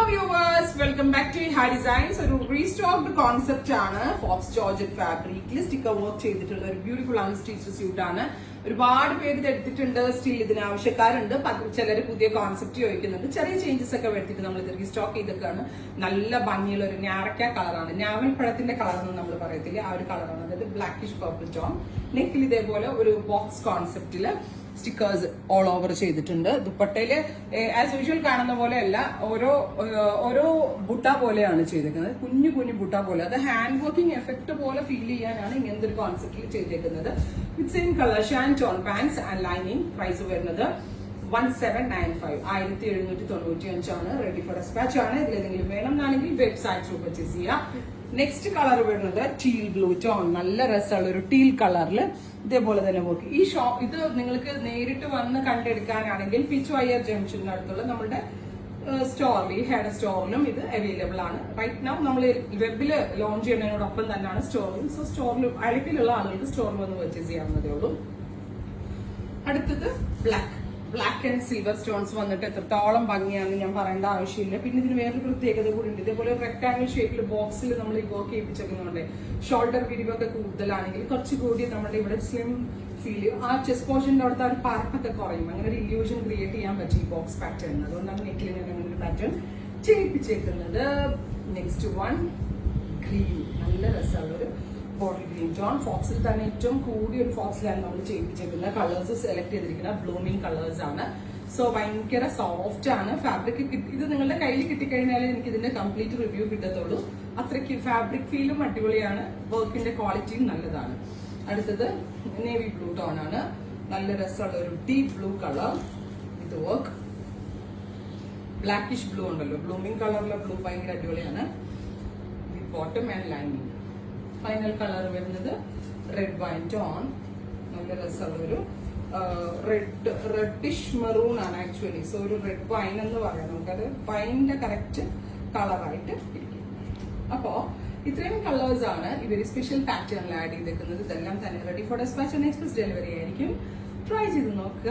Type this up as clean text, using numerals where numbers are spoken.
viewers, welcome back to High Designs. ഒരു restocked concept ആണ്. Fox georgette ഫാബ്രിക്കിൽ sticker work ചെയ്തിട്ടുള്ള ഒരു ബ്യൂട്ടിഫുൾ അൺസ്റ്റിച്ച് സ്യൂട്ട് ആണ്. ഒരുപാട് പേര് ഇത് എടുത്തിട്ടുണ്ട്. സ്റ്റിൽ ഇതിന് ആവശ്യക്കാരുണ്ട്. ചിലർ പുതിയ കോൺസെപ്റ്റ് ചോദിക്കുന്നുണ്ട്. ചെറിയ ചേഞ്ചസ് ഒക്കെ വരുത്തിയിട്ട് നമ്മൾ ഇത് റീസ്റ്റോക്ക് ചെയ്തൊക്കെയാണ്. നല്ല ഭംഗിയുള്ള ഒരു ഞാറക്ക കളറാണ്. ഞാവൽ പഴത്തിന്റെ കളർ എന്ന് നമ്മൾ പറയത്തില്ല, ആ ഒരു കളറാണ്. അതായത് ബ്ലാക്കിഷ് പർപ്പിൾ ടോൺ. നെക്കിൽ ഇതേപോലെ ഒരു ബോക്സ് കോൺസെപ്റ്റില് സ്റ്റിക്കേഴ്സ് ഓൾ ഓവർ ചെയ്തിട്ടുണ്ട്. ദുപ്പട്ടയില് ആസ് യൂഷ്വൽ കാണുന്ന പോലെയല്ല, ഓരോ ബുട്ട പോലെയാണ് ചെയ്തേക്കുന്നത്. കുഞ്ഞു കുഞ്ഞു ബുട്ട പോലെ, അത് ഹാൻഡ് വർക്കിംഗ് എഫക്ട് പോലെ ഫീൽ ചെയ്യാനാണ് ഇങ്ങനത്തെ ഒരു കോൺസെപ്റ്റിൽ ചെയ്തേക്കുന്നത്. വിത്ത് സെയിം കളർ ഷാൻ tone pants and lining. Price വരുന്നത് 1795 1795 റെഡി ഫോർ ഡെസ്പാച്ച് ആണ്. ഇതിലേതെങ്കിലും വേണമെന്നാണെങ്കിൽ വെബ്സൈറ്റ് ത്രൂ പർച്ചേസ് ചെയ്യാം. നെക്സ്റ്റ് കളർ വരുന്നത് ടീൽ ബ്ലൂ ടോൺ. നല്ല രസമുള്ള ഒരു ടീൽ കളറിൽ ഇതേപോലെ തന്നെ വർക്ക്. ഈ ഇത് നിങ്ങൾക്ക് നേരിട്ട് വന്ന് കണ്ടെടുക്കാനാണെങ്കിൽ പിച്ചുവയർ ജംഗ്ഷനടുത്തുള്ള നമ്മുടെ സ്റ്റോറിൽ, ഹെഡ് സ്റ്റോറിലും ഇത് അവൈലബിൾ ആണ്. റൈറ്റ് നൗ നമ്മൾ വെബില് ലോഞ്ച് ചെയ്യുന്നതിനോടൊപ്പം തന്നെയാണ് സ്റ്റോറിലും. സോ സ്റ്റോറിൽ അഴകിലുള്ള ആളുകൾക്ക് സ്റ്റോറിൽ വന്ന് പർച്ചേസ് ചെയ്യാവുന്നതേ ഉള്ളൂ. അടുത്തത് ബ്ലാക്ക് ആൻഡ് സിൽവർ സ്റ്റോൺസ് വന്നിട്ട് എത്രത്തോളം ഭംഗിയാണെന്ന് ഞാൻ പറയേണ്ട ആവശ്യമില്ല. പിന്നെ ഇതിന് വേറൊരു പ്രത്യേകത കൂടി ഉണ്ട്. ഇതേപോലെ റെക്ടാംഗിൾ ഷേപ്പിൽ ബോക്സിൽ നമ്മൾ ഈ വർക്ക് ചെയ്യിപ്പിച്ചേക്കുന്നുണ്ട്. ഷോൾഡർ വിരിവൊക്കെ കൂടുതലാണെങ്കിൽ കുറച്ചുകൂടി നമ്മുടെ ഇവിടെ സ്ലിം ഫീൽ ചെയ്യും. ആ ചെസ്റ്റ് പോർഷന്റെ അവിടുത്തെ ഒരു പരപ്പൊക്കെ കുറയും. അങ്ങനെ ഒരു ഇല്യൂഷൻ ക്രിയേറ്റ് ചെയ്യാൻ പറ്റും ഈ ബോക്സ് പാറ്റേൺ. അതുകൊണ്ടാണ് നെക്കിൽ അങ്ങനെ ഒരു പാറ്റേൺ ചെയ്യിപ്പിച്ചേക്കുന്നത്. Next one green. നല്ല രസമുള്ളൊരു ബോട്ടിൽ ഗ്രീൻ ടോൺ. ഫോക്സിൽ തന്നെ ഏറ്റവും കൂടിയ ഒരു ഫോക്സിലാണ് നമ്മൾ ചെയ്യിപ്പിച്ചേക്കുന്നത്. കളേഴ്സ് സെലക്ട് ചെയ്തിരിക്കുന്ന ബ്ലൂമിംഗ് കളേഴ്സ് ആണ്. സോ ഭയങ്കര സോഫ്റ്റ് ആണ്. ഫാബ്രിക് ഇത് നിങ്ങളുടെ കയ്യിൽ കിട്ടിക്കഴിഞ്ഞാൽ എനിക്ക് ഇതിന്റെ കംപ്ലീറ്റ് റിവ്യൂ കിട്ടത്തുള്ളൂ. അത്രയ്ക്ക് ഫാബ്രിക് ഫീലും അടിപൊളിയാണ്. വർക്കിന്റെ ക്വാളിറ്റിയും നല്ലതാണ്. അടുത്തത് നേവി ബ്ലൂ ടോൺ ആണ്. നല്ല രസമുള്ള ഒരു ഡീപ് ബ്ലൂ കളർ. ഇത് വർക്ക് ബ്ലാക്കിഷ് ബ്ലൂ ഉണ്ടല്ലോ, ബ്ലൂമിംഗ് കളറിലെ ബ്ലൂ ഭയങ്കര അടിപൊളിയാണ്. വിത്ത് bottom and lining. Final colour വരുന്നത് റെഡ് വൈൻ ടോൺ. നല്ല രസമുള്ളൊരു റെഡിഷ് മെറൂൺ ആണ് ആക്ച്വലി. സോ ഒരു റെഡ് വൈൻ എന്ന് പറയാം. നമുക്കത് വൈനിന്റെ കറക്റ്റ് കളറായിട്ട് ഇരിക്കും. അപ്പോ ഇത്രയും കളേഴ്സ് ആണ് ഇവര് സ്പെഷ്യൽ പാറ്റേണിൽ ആഡ് ചെയ്തേക്കുന്നത്. ഇതെല്ലാം തന്നെ ready for dispatch and express delivery ആയിരിക്കും. ട്രൈ ചെയ്ത് നോക്കുക.